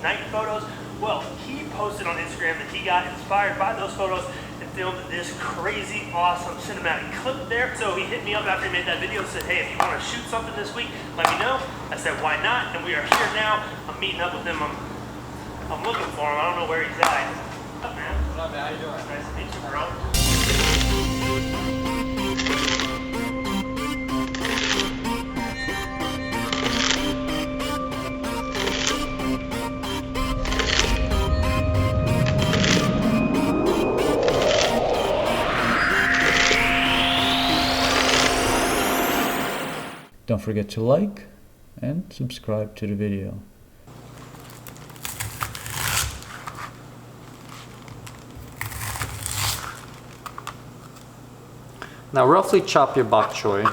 night photos. Well, he posted on Instagram that he got inspired by those photos and filmed this crazy, awesome cinematic clip there. So he hit me up after he made that video and said, hey, if you want to shoot something this week, let me know. I said, why not? And we are here now. I'm meeting up with him. I'm looking for him. I don't know where he's at. What's up, man? What up, man? How you doing? Nice to meet you, bro. Don't forget to like and subscribe to the video. Now roughly chop your bok choy.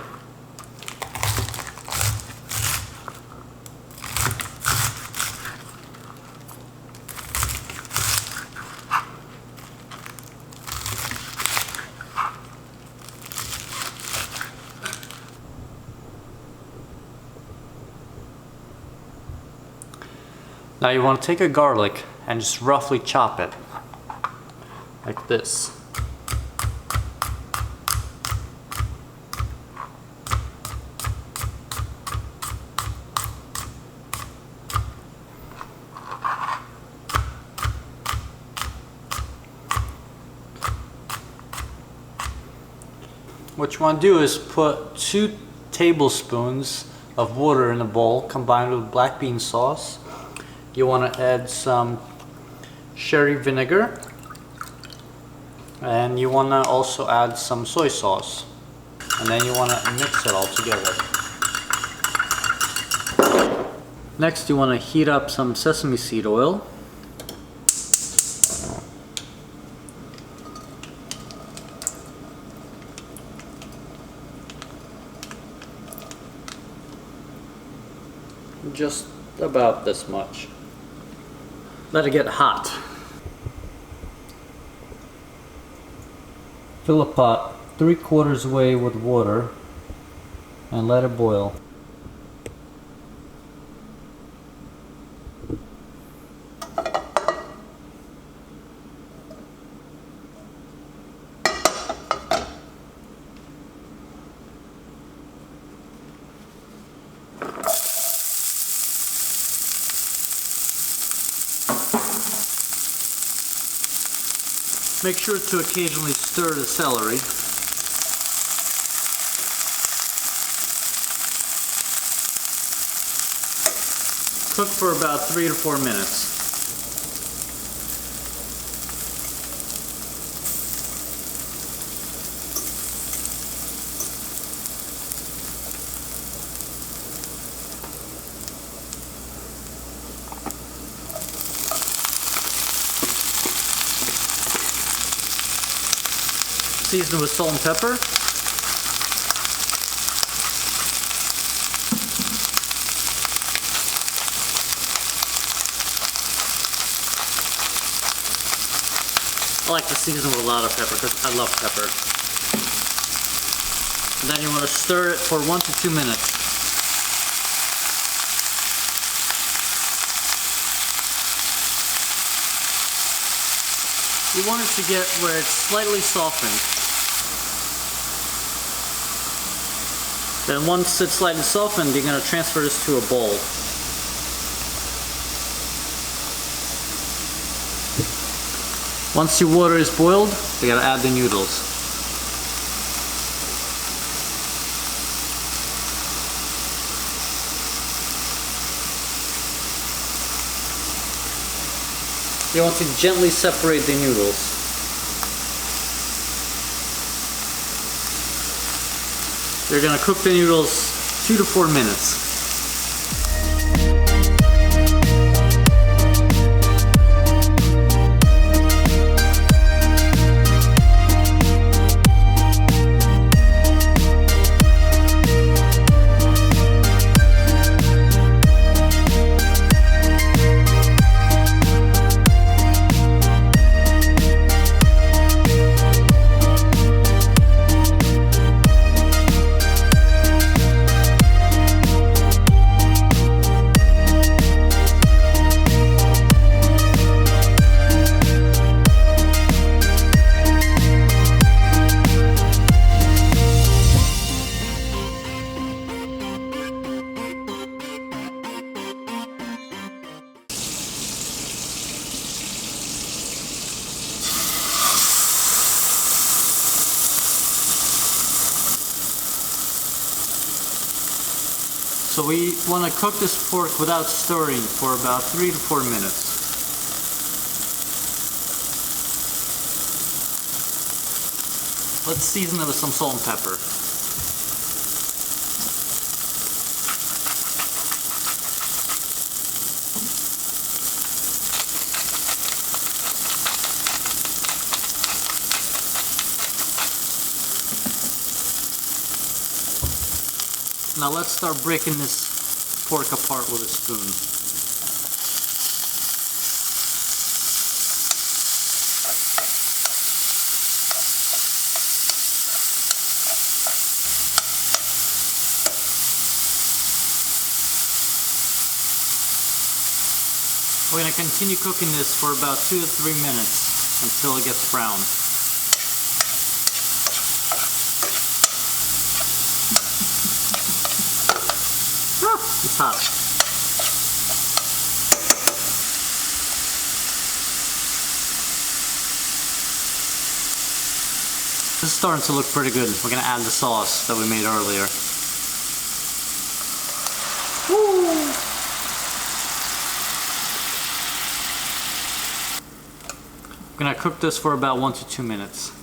Now you want to take a garlic and just roughly chop it, like this. What you want to do is put 2 tablespoons of water in a bowl combined with black bean sauce. You want to add some sherry vinegar, and you want to also add some soy sauce, and then you want to mix it all together. Next you want to heat up some sesame seed oil. Just about this much. Let it get hot. Fill a pot 3/4 way with water and let it boil. Make sure to occasionally stir the celery. Cook for about 3 to 4 minutes. Season with salt and pepper. I like to season with a lot of pepper because I love pepper. And then you want to stir it for 1 to 2 minutes. You want it to get where it's slightly softened. Then once it's slightly softened, you're going to transfer this to a bowl. Once your water is boiled, you got to add the noodles. You want to gently separate the noodles. You're going to cook the noodles 2 to 4 minutes. So we want to cook this pork without stirring for about 3 to 4 minutes. Let's season it with some salt and pepper. Now let's start breaking this pork apart with a spoon. We're going to continue cooking this for about 2 to 3 minutes until it gets brown. It's hot. This is starting to look pretty good. We're going to add the sauce that we made earlier. Woo! We're going to cook this for about 1 to 2 minutes.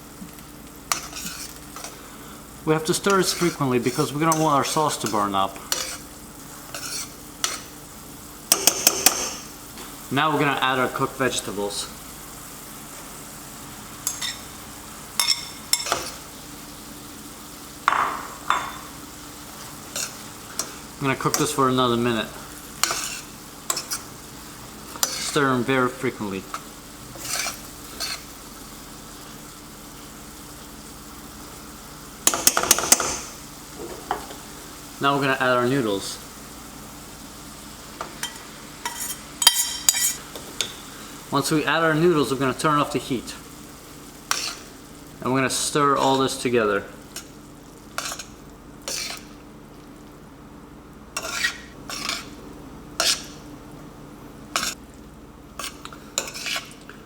We have to stir this frequently because we don't want our sauce to burn up. Now we're going to add our cooked vegetables. I'm going to cook this for another minute. Stir them very frequently. Now we're going to add our noodles. Once we add our noodles, we're going to turn off the heat. And we're going to stir all this together.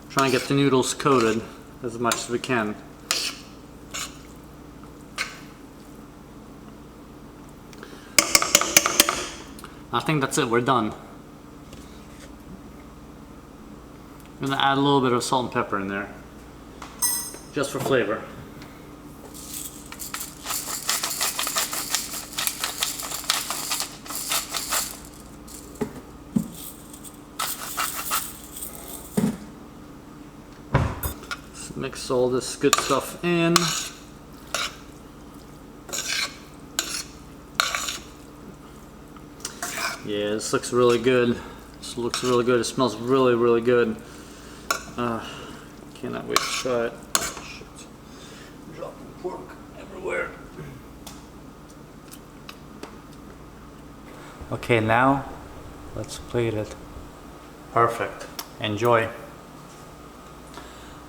Try and get the noodles coated as much as we can. I think that's it, we're done. I'm going to add a little bit of salt and pepper in there, just for flavor. Let's mix all this good stuff in. Yeah, this looks really good. This looks really good. It smells really, really good. Cannot wait to try it. Shit. Dropping pork everywhere. Okay, now let's plate it. Perfect. Enjoy.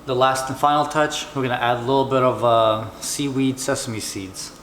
The last and final touch, we're going to add a little bit of seaweed sesame seeds.